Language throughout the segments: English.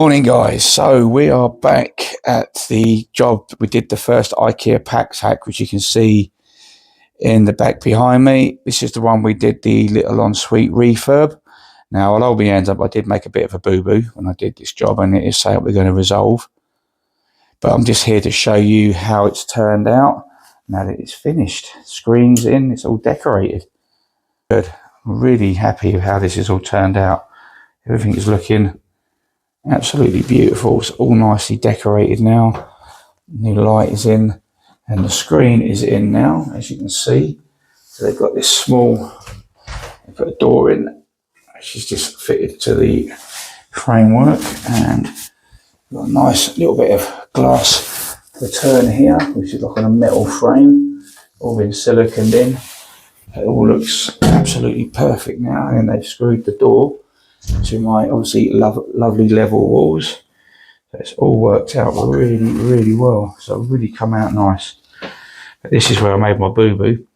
Morning guys, so we are back at the job. We did the first IKEA PAX hack, which you can see in the back behind me. This is the one we did the little ensuite refurb. Now I'll hold my hands up, I did make a bit of a boo-boo when I did this job, and it is something we're going to resolve. But I'm just here to show you how it's turned out now that it's finished. Screens in, it's all decorated. Good. I'm really happy with how this has all turned out. Everything is looking absolutely beautiful. It's all nicely decorated now. New light is in and the screen is in now, as you can see. So they've got this small, they put a door in which is just fitted to the framework, and got a nice little bit of glass return here, which is like on a metal frame, all been siliconed in. It all looks absolutely perfect now, and then they've screwed the door to my obviously lovely level walls. So it's all worked out really well. So it's really come out nice. But this is where I made my boo-boo,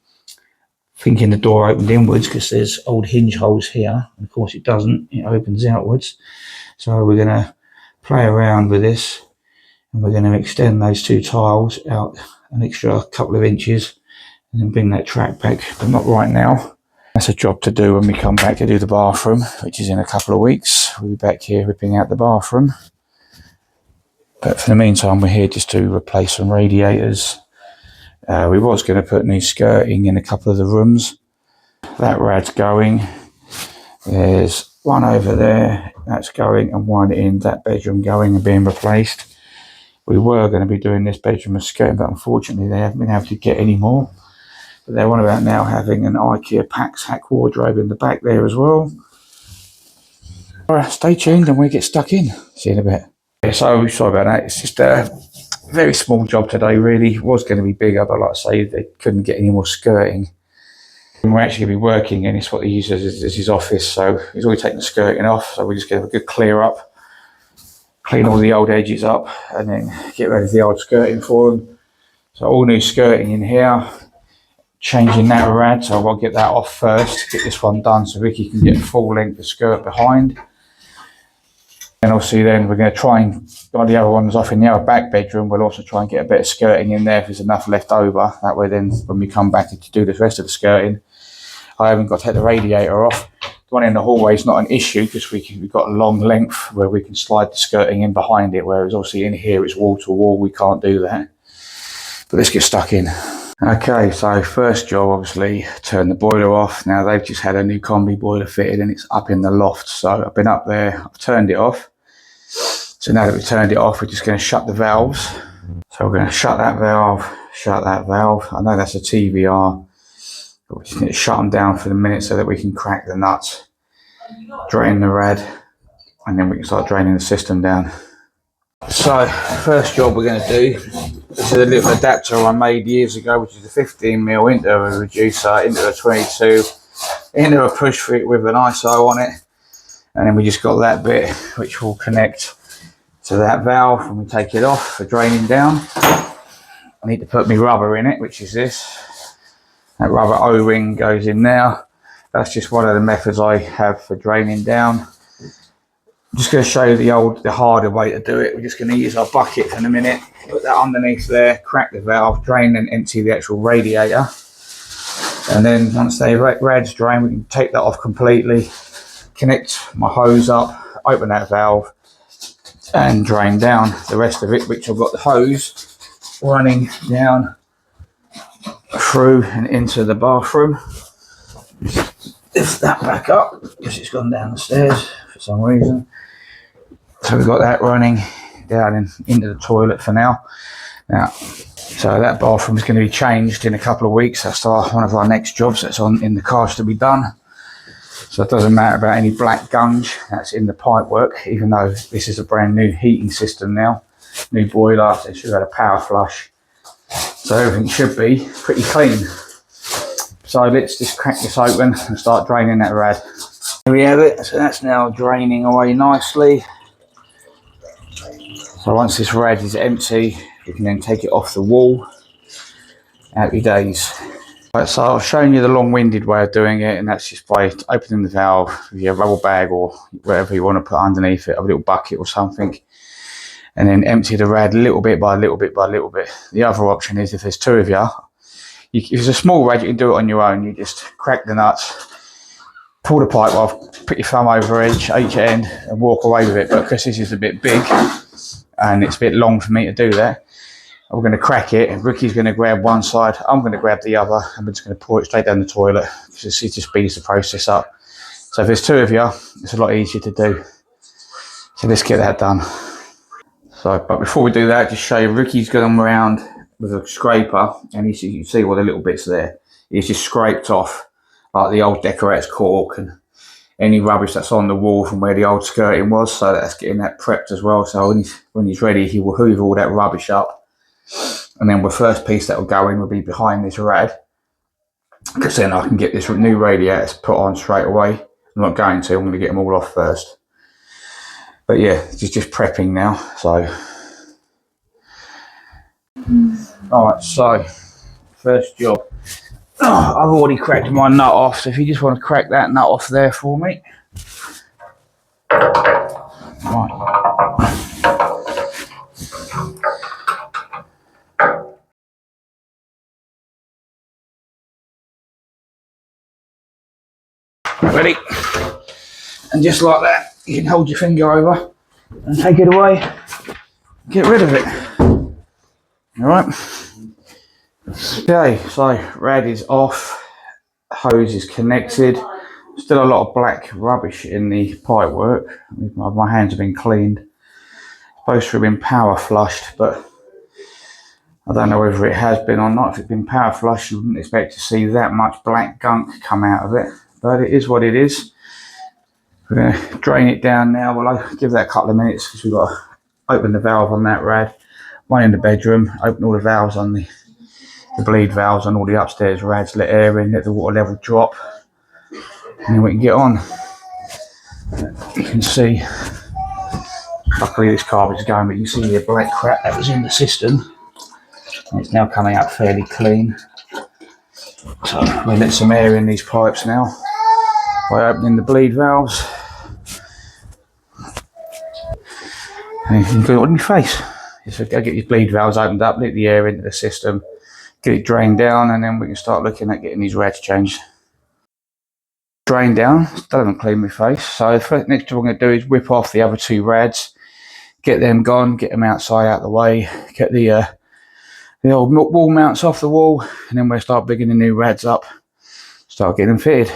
thinking the door opened inwards because there's old hinge holes here. Of course it doesn't, it opens outwards. So we're going to play around with this, and we're going to extend those two tiles out an extra couple of inches and then bring that track back, but not right now. That's a job to do when we come back to do the bathroom, which is in a couple of weeks. We'll be back here ripping out the bathroom. But for the meantime, we're here just to replace some radiators. We was going to put new skirting in a couple of the rooms. That rad's going. There's one over there, that's going, and one in that bedroom going and being replaced. We were going to be doing this bedroom with skirting, but unfortunately they haven't been able to get any more. But they're on about now having an IKEA PAX hack wardrobe in the back there as well. Alright, stay tuned and we get stuck in. See you in a bit. Yeah, so sorry about that. It's just a very small job today, really. It was going to be bigger, but like I say, they couldn't get any more skirting. And we're actually going to be working, and it's what they use as his office. So he's already taken the skirting off. So we're just going to have a good clear up, clean all the old edges up, and then get ready for the old skirting for them. So all new skirting in here. Changing that rad, so I'll get that off first, get this one done so Vicky can get full length of skirt behind. And obviously then we're going to try and got the other ones off in the other back bedroom. We'll also try and get a bit of skirting in there if there's enough left over. That way then when we come back to do the rest of the skirting, I haven't got to take the radiator off. The one in the hallway is not an issue because we've got a long length where we can slide the skirting in behind it, whereas obviously in here it's wall to wall, we can't do that. But let's get stuck in. Okay, so first job, obviously, turn the boiler off. Now they've just had a new combi boiler fitted and it's up in the loft. So I've been up there, I've turned it off. So now that we've turned it off, we're just going to shut the valves. So we're going to shut that valve, shut that valve. I know that's a TVR, but we're just going to shut them down for the minute so that we can crack the nuts, drain the rad, and then we can start draining the system down. So first job we're going to do, this is a little adapter I made years ago, which is a 15mm into a reducer, into a 22, into a push fit with an ISO on it, and then we just got that bit which will connect to that valve when we take it off for draining down. I need to put my rubber in it, which is this. That rubber O-ring goes in there. That's just one of the methods I have for draining down. I'm just going to show you the harder way to do it. We're just going to use our bucket in a minute, put that underneath there, crack the valve, drain and empty the actual radiator. And then once the rad's drained, we can take that off completely, connect my hose up, open that valve and drain down the rest of it, which I've got the hose running down through and into the bathroom. Lift that back up because it's gone down the stairs for some reason. So we've got that running down into the toilet for now. So that bathroom is going to be changed in a couple of weeks. That's one of our next jobs that's on in the cards to be done. So it doesn't matter about any black gunge that's in the pipe work, even though this is a brand new heating system now. New boiler, so it should have had a power flush. So everything should be pretty clean. So let's just crack this open and start draining that rad. Here we have it. So that's now draining away nicely. So once this rad is empty, we can then take it off the wall. Happy days. Right, so I've shown you the long-winded way of doing it, and that's just by opening the valve with your rubber bag or whatever you want to put underneath it, a little bucket or something, and then empty the rad little bit by little bit by little bit. The other option is if there's two of you, if it's a small rad, you can do it on your own. You just crack the nuts, pull the pipe off, put your thumb over each end and walk away with it. But because this is a bit big and it's a bit long for me to do that, we're going to crack it. Ricky's going to grab one side, I'm going to grab the other, and we're just going to pour it straight down the toilet because it just speeds the process up. So if there's two of you, it's a lot easier to do. So let's get that done. So, but before we do that, just show you, Ricky's going around with a scraper, and you can see all the little bits there. He's just scraped off like the old Decorator's cork and any rubbish that's on the wall from where the old skirting was. So that's getting that prepped as well. So when he's ready, he will hoover all that rubbish up. And then the first piece that will go in will be behind this rad, because then I can get this new radiators put on straight away. I'm not going to, I'm going to get them all off first. But yeah, it's just prepping now. So, alright, so first job. I've already cracked my nut off, so if you just want to crack that nut off there for me. Right. Ready? And just like that, you can hold your finger over and take it away. Get rid of it. Alright. Okay, so rad is off, hose is connected. Still a lot of black rubbish in the pipe work. My hands have been cleaned. Supposed to have been power flushed, but I don't know whether it has been or not. If it's been power flushed, you wouldn't expect to see that much black gunk come out of it. But it is what it is. We're going to drain it down now. Well, I'll give that a couple of minutes because we've got to open the valve on that rad. One in the bedroom, open all the valves on the bleed valves on all the upstairs rads, let air in, let the water level drop, and then we can get on. You can see, luckily this carpet's going, but you can see the black crap that was in the system. And it's now coming out fairly clean. So we let some air in these pipes now by opening the bleed valves. And you can do it on your face. So go get your bleed valves opened up, let the air into the system, get it drained down, and then we can start looking at getting these rads changed. Drain down, still haven't cleaned my face. So the next job I'm going to do is whip off the other two rads, get them gone, get them outside out of the way, get the old wall mounts off the wall, and then we'll start bigging the new rads up, start getting them fitted.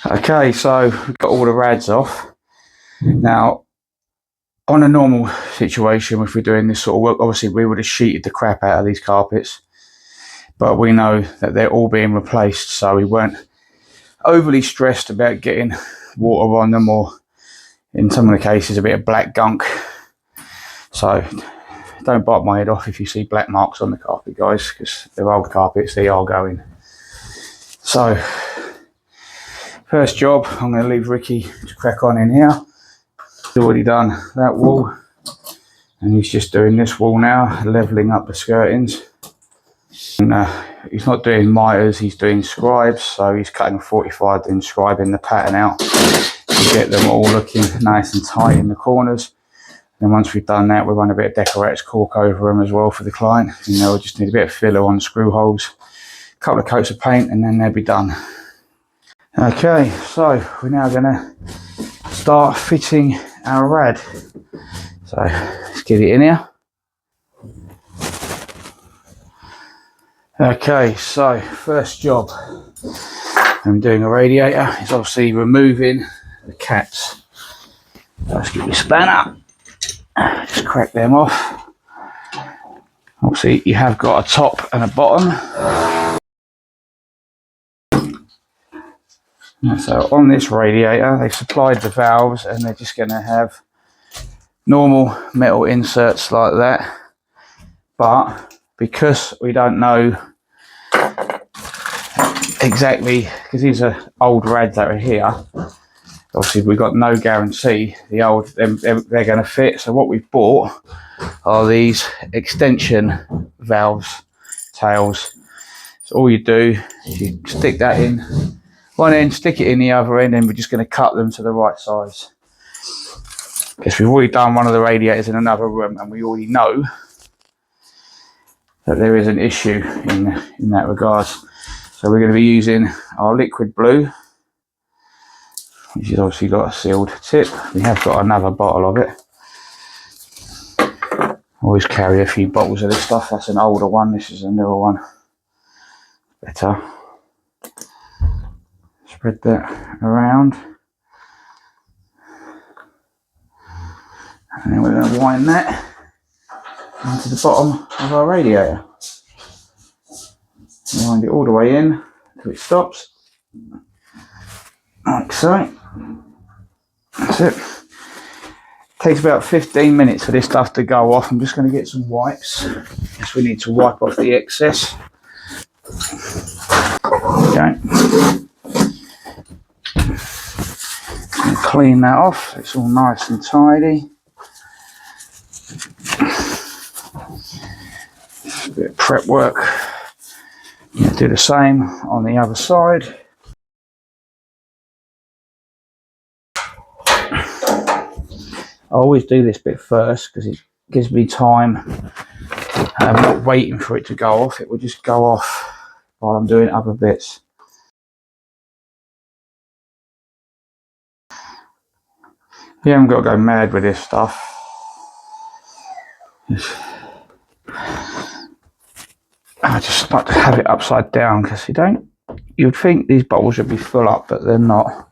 Okay, so we've got all the rads off. Now, on a normal situation, if we're doing this sort of work, obviously we would have sheeted the crap out of these carpets, but we know that they're all being replaced, so we weren't overly stressed about getting water on them, or in some of the cases a bit of black gunk. So don't bite my head off if you see black marks on the carpet, guys, because they're old carpets, they are going. So first job, I'm going to leave Ricky to crack on in here. He's already done that wall, and he's just doing this wall now, levelling up the skirtings. And he's not doing miters, he's doing scribes, so he's cutting 45 and scribing the pattern out to get them all looking nice and tight in the corners. And once we've done that, we'll run a bit of Decorator's cork over them as well for the client. And they'll just need a bit of filler on the screw holes, a couple of coats of paint, and then they'll be done. Okay, so we're now going to start fitting our rad. So let's get it in here. Okay, so first job I'm doing a radiator is obviously removing the caps. Let's get your spanner, just crack them off. Obviously you have got a top and a bottom. So on this radiator they've supplied the valves, and they're just going to have normal metal inserts like that, but because we don't know exactly, because these are old rads that are here, obviously we've got no guarantee they're going to fit. So what we've bought are these extension valves, tails. So all you do is you stick that in one end, stick it in the other end, and we're just going to cut them to the right size. Because we've already done one of the radiators in another room, and we already know that there is an issue in that regard. So we're going to be using our liquid blue, which has obviously got a sealed tip. We have got another bottle of it. Always carry a few bottles of this stuff. That's an older one, this is a newer one. Better. Spread that around. And then we're going to wind that into the bottom of our radiator. Wind it all the way in until it stops. Like so. That's it. Takes about 15 minutes for this stuff to go off. I'm just going to get some wipes. Yes, we need to wipe off the excess. Okay. And clean that off. It's all nice and tidy. Just a bit of prep work. Do the same on the other side. I always do this bit first because it gives me time. I'm not waiting for it to go off, it will just go off while I'm doing other bits. You haven't got to go mad with this stuff. I just like to have it upside down because you'd think these bottles should be full up, but they're not.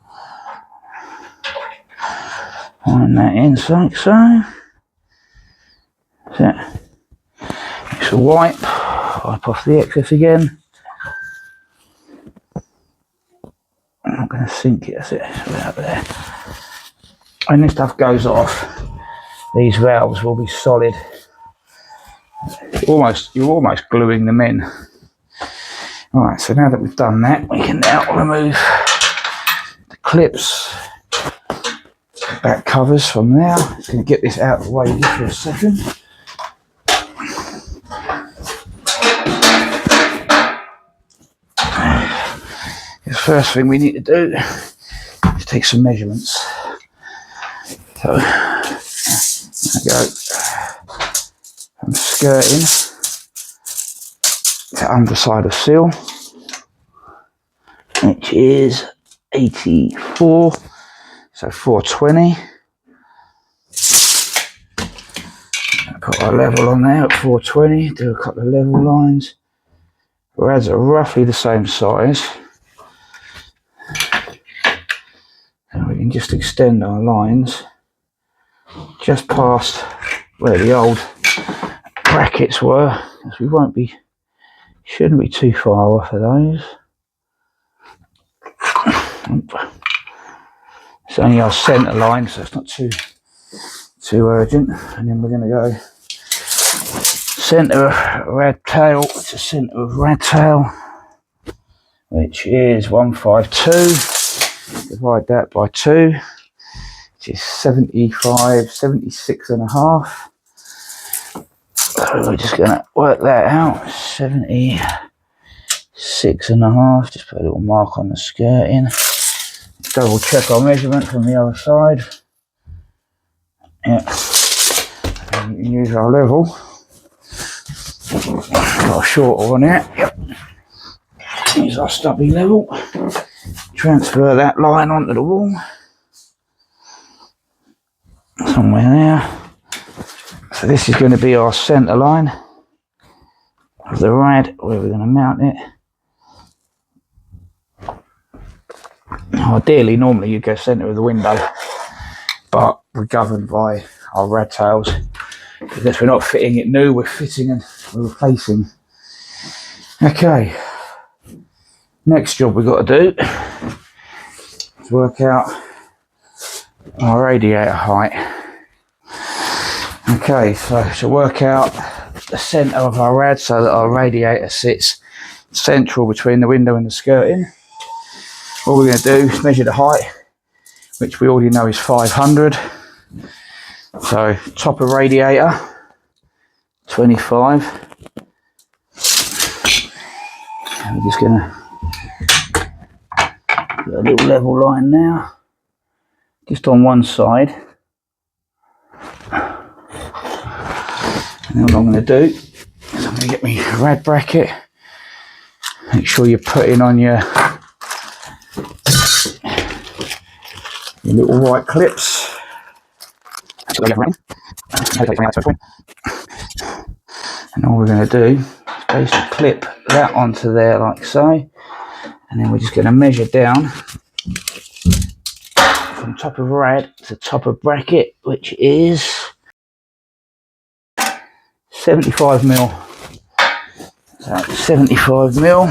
Wind that in like so. That's it. Just a wipe off the excess again. I'm not going to sink it, that's it, it's right up there. When this stuff goes off, these valves will be solid. You're almost gluing them in. Alright, so now that we've done that, we can now remove the clips, back covers from there. Just going to get this out of the way just for a second. The first thing we need to do is take some measurements. So, there we go. From skirting to underside of seal, which is 84, so 420. Put our level on there at 420, do a couple of level lines. Rads are roughly the same size. And we can just extend our lines just past where the old brackets were, because we shouldn't be too far off of those. It's only our centre line, so it's not too urgent. And then we're going to go centre of rad tail to centre of rad tail, which is 152. Divide that by 2, which is 76 and a half. So we're just going to work that out. 76 and a half. Just put a little mark on the skirting. Double check our measurement from the other side. Yeah. And use our level. Got a shorter one here. Yep. Use our stubby level. Transfer that line onto the wall. Somewhere there. So this is going to be our centre line of the rad where we're going to mount it. Ideally, normally you go centre of the window, but we're governed by our rad tails because we're not fitting it new, we're fitting and we're replacing. Okay, next job we've got to do is work out our radiator height. Okay, so to work out the centre of our rad so that our radiator sits central between the window and the skirting, all we're going to do is measure the height, which we already know is 500. So top of radiator, 25. And we're just going to put a little level line now, just on one side. And what I'm going to do is I'm going to get my rad bracket. Make sure you're putting on your little white clips. And all we're going to do is basically clip that onto there like so. And then we're just going to measure down from top of rad to top of bracket, which is 75 mil. So 75 mil.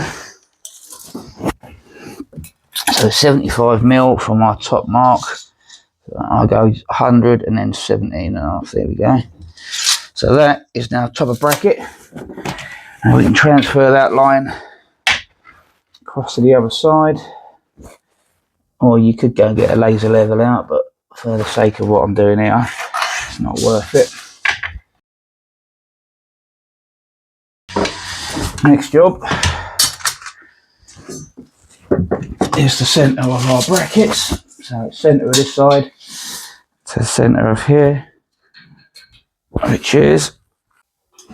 So 75 mil from our top mark. So I go 100 and then 17.5. There we go. So that is now top of bracket. And we can transfer that line across to the other side. Or you could go and get a laser level out, but for the sake of what I'm doing here, it's not worth it. Next job is the centre of our brackets. So centre of this side to the centre of here, which is,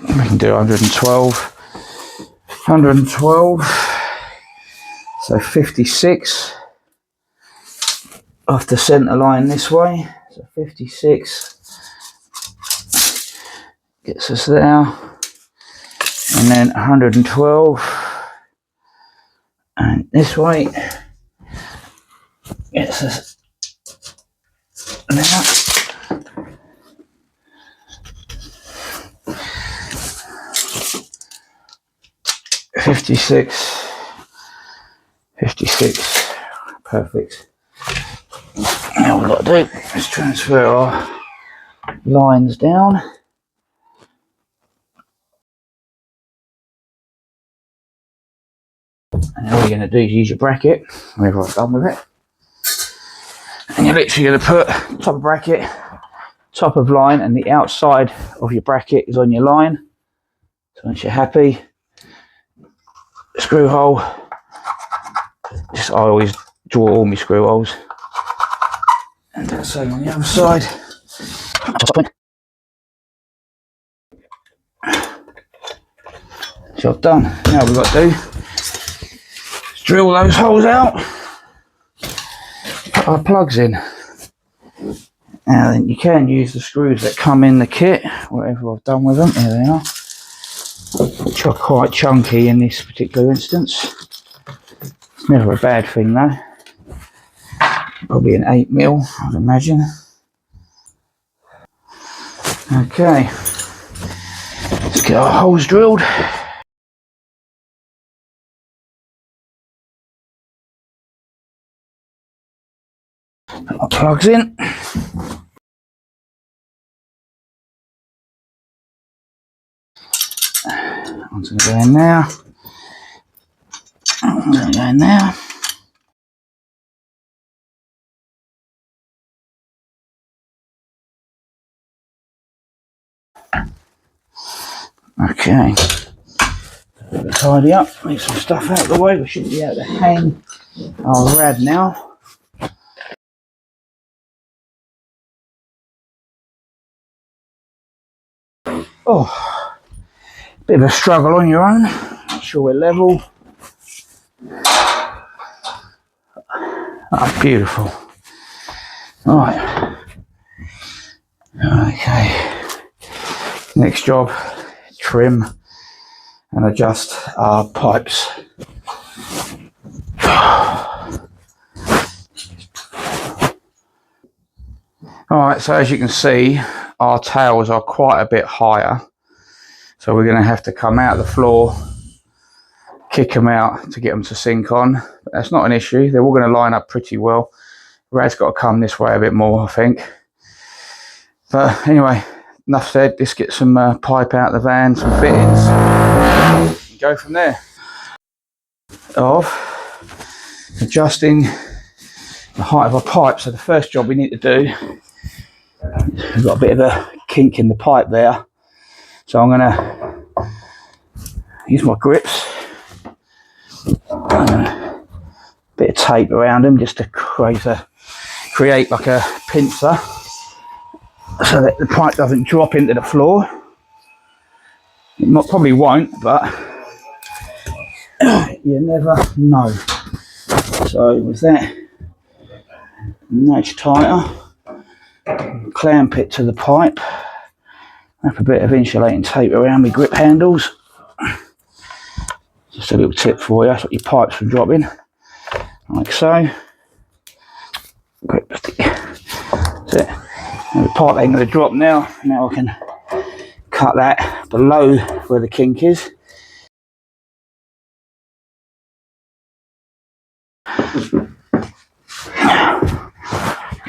we can do 112. 112, so 56 off the centre line this way. So 56 gets us there. And then 112 and this way gets us there. 56, 56, perfect. Now what we've got to do is transfer our lines down. And all you're going to do is use your bracket whenever I've done with it. And you're literally going to put top of bracket, top of line, and the outside of your bracket is on your line. So once you're happy, screw hole. Just I always draw all my screw holes. And do the same on the other side. Job done. Now what we've got to do is drill those holes out. Put our plugs in. Now then you can use the screws that come in the kit, whatever I've done with them. Here they are. Which are quite chunky in this particular instance. It's never a bad thing though. Probably an 8mm, I'd imagine. Okay, let's get our holes drilled. Put our plugs in. I'm going to go in now. I'm going to go in now. Okay. Tidy up, make some stuff out of the way. We shouldn't be able to hang our rad now. Oh, bit of a struggle on your own. Make sure we're level. Oh, beautiful. Right. Okay. Next job, trim and adjust our pipes. Alright, so as you can see, our tails are quite a bit higher. So we're going to have to come out of the floor, kick them out to get them to sink on. But that's not an issue. They're all going to line up pretty well. Rad's got to come this way a bit more, I think. But anyway, enough said, let's get some pipe out of the van, some fittings, and go from there. Of adjusting the height of our pipe. So the first job we need to do, we've got a bit of a kink in the pipe there, so I'm going to use my grips, bit of tape around them just to create like a pincer so that the pipe doesn't drop into the floor. It probably won't, but you never know. So with that nudge tighter, clamp it to the pipe, wrap a bit of insulating tape around my grip handles. Just a little tip for you, stop your pipes from dropping, like so. That's it. And the pipe ain't going to drop now. Now I can cut that below where the kink is.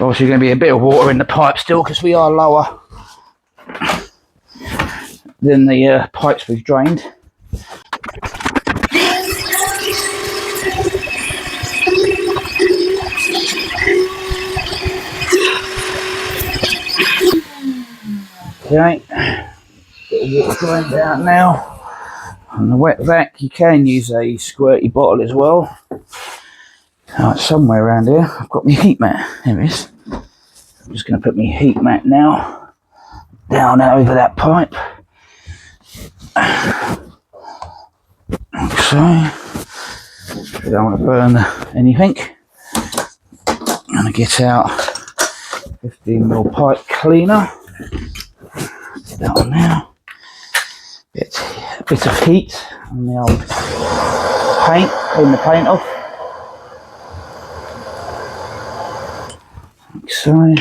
Obviously going to be a bit of water in the pipe still because we are lower than the pipes we've drained. Okay, bit of water drained out now. On the wet vac you can use a squirty bottle as well. Somewhere around here I've got my heat mat. There it is. I'm just going to put my heat mat now down over that pipe. So, I don't want to burn anything. I'm going to get out 15mm pipe cleaner. Get that on now. A bit of heat on the old paint, clean the paint off. Like so.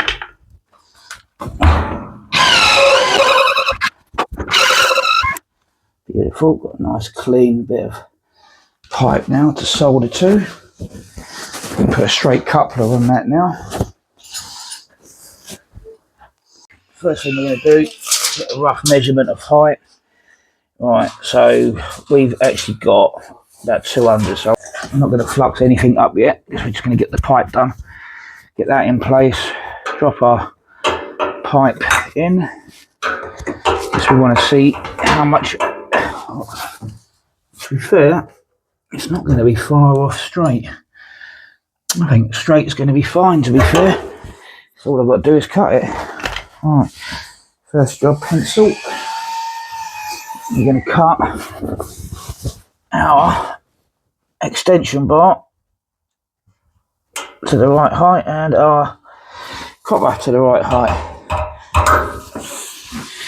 Beautiful, got a nice clean bit of pipe now to solder to. Put a straight coupler on that now. First thing we're going to do, get a rough measurement of height. Right, so we've actually got about 200, so I'm not going to flux anything up yet, because we're just going to get the pipe done. Get that in place, drop our pipe in, because we want to see how much. To be fair, it's not going to be far off straight. I think straight is going to be fine, to be fair. So all I've got to do is cut it. Alright, first job, pencil. We're going to cut our extension bar to the right height and our copper to the right height.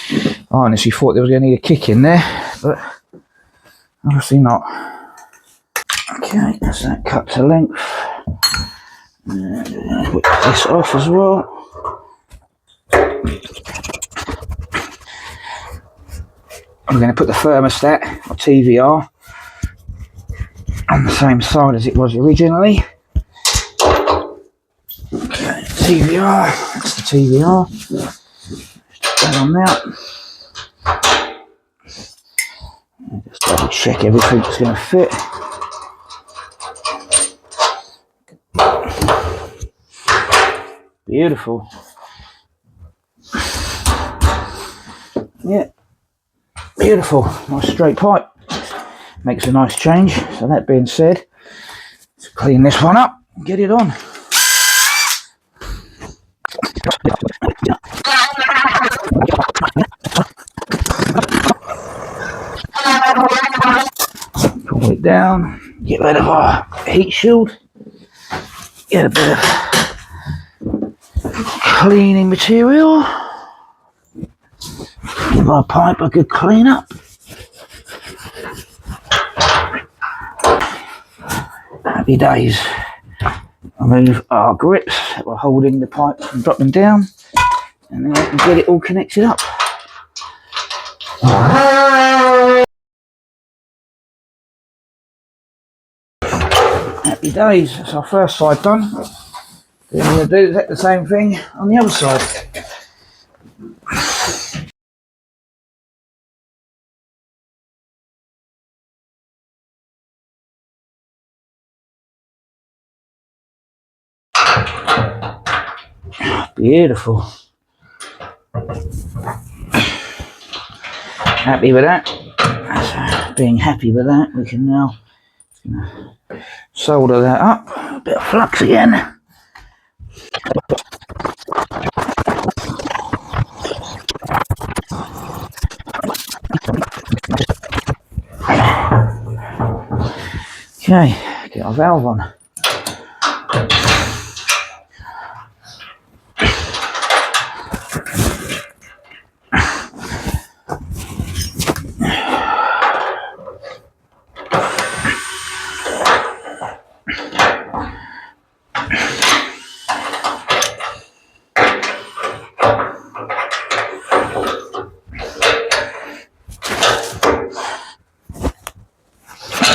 I honestly thought there was going to need a kick in there, but obviously not. Okay, that's that cut to length. Whip this off as well. I'm going to put the thermostat, or TVR, on the same side as it was originally. Okay, TVR, that's the TVR. Just put that on there. Just double check everything's going to fit. Beautiful. Yeah, beautiful. Nice straight pipe. Makes a nice change. So that being said, let's clean this one up and get it on. Pull it down, get rid of our heat shield, get a bit of cleaning material, give our pipe a good clean up. Happy days. Remove our grips that were holding the pipe from dropping down, and then we can get it all connected up. Happy days, that's our first side done. Then we're going to do the same thing on the other side. Beautiful. Happy with that. Being happy with that, we can now solder that up. A bit of flux again. Okay, get our valve on.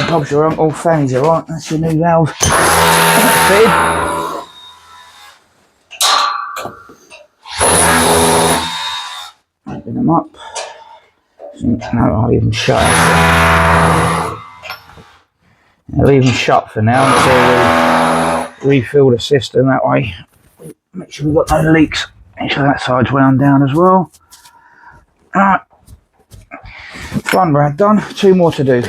Bob's your uncle, Fanny's alright, that's your new valve. Fitted. Open them up. No, I'll leave them shut. I'll leave them shut for now until we refill the system. That way, make sure we've got no leaks. Make sure that side's wound down as well. Alright, one rad done, 2 more to do.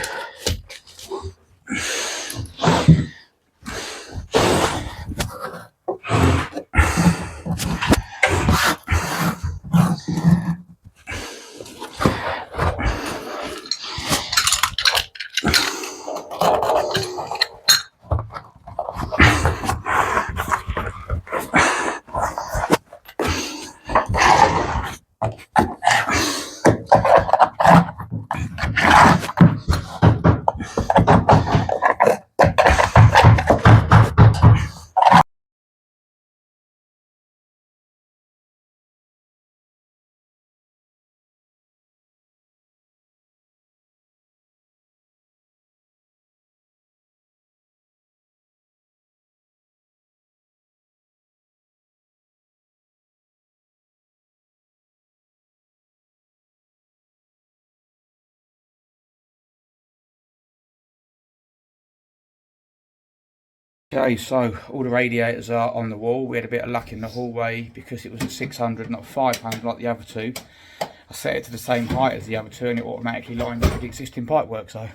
Okay, so all the radiators are on the wall. We had a bit of luck in the hallway because it was a 600, not 500 like the other two. I set it to the same height as the other two and it automatically lined up with the existing pipework, so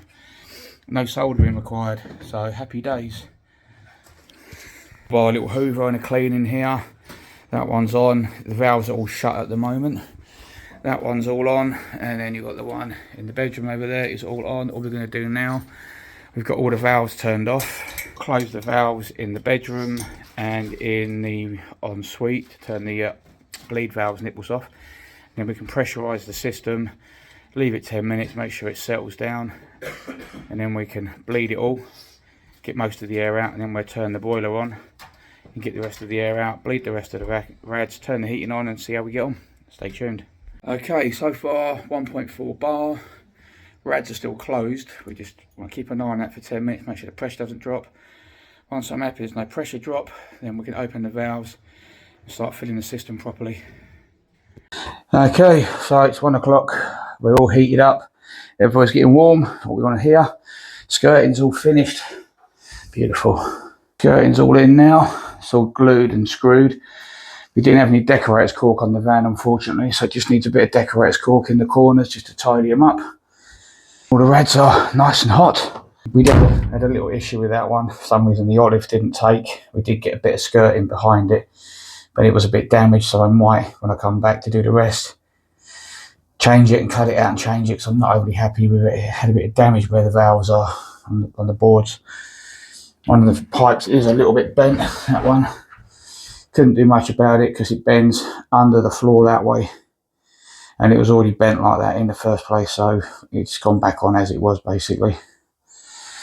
no soldering required, so happy days. Well, a little hoover and a clean in here. That one's on. The valves are all shut at the moment. That one's all on, and then you've got the one in the bedroom over there is all on. All we're going to do now, we've got all the valves turned off. Close the valves in the bedroom and in the ensuite to turn the bleed valves nipples off. Then we can pressurise the system, leave it 10 minutes, make sure it settles down, and then we can bleed it all, get most of the air out, and then we'll turn the boiler on and get the rest of the air out, bleed the rest of the rads, turn the heating on and see how we get on. Stay tuned. Okay, so far 1.4 bar. Rads are still closed. We just want to keep an eye on that for 10 minutes, make sure the pressure doesn't drop. Once I'm happy there's no pressure drop, then we can open the valves and start filling the system properly. Okay, so it's 1 o'clock. We're all heated up. Everybody's getting warm. What we want to hear. Skirting's all finished. Beautiful. Skirting's all in now. It's all glued and screwed. We didn't have any decorator's cork on the van, unfortunately, so it just needs a bit of decorator's cork in the corners just to tidy them up. All the rads are nice and hot. We had a little issue with that one. For some reason the olive didn't take. We did get a bit of skirting behind it, but it was a bit damaged, so I might, when I come back to do the rest, change it and cut it out and change it, because I'm not overly happy with it. It had a bit of damage where the valves are on the boards. One of the pipes is a little bit bent, that one. Couldn't do much about it because it bends under the floor that way, and it was already bent like that in the first place, so it's gone back on as it was basically.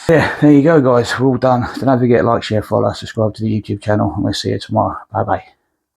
Yeah, there you go guys, we're all done. Don't forget to like, share, follow, subscribe to the YouTube channel, and we'll see you tomorrow. Bye bye.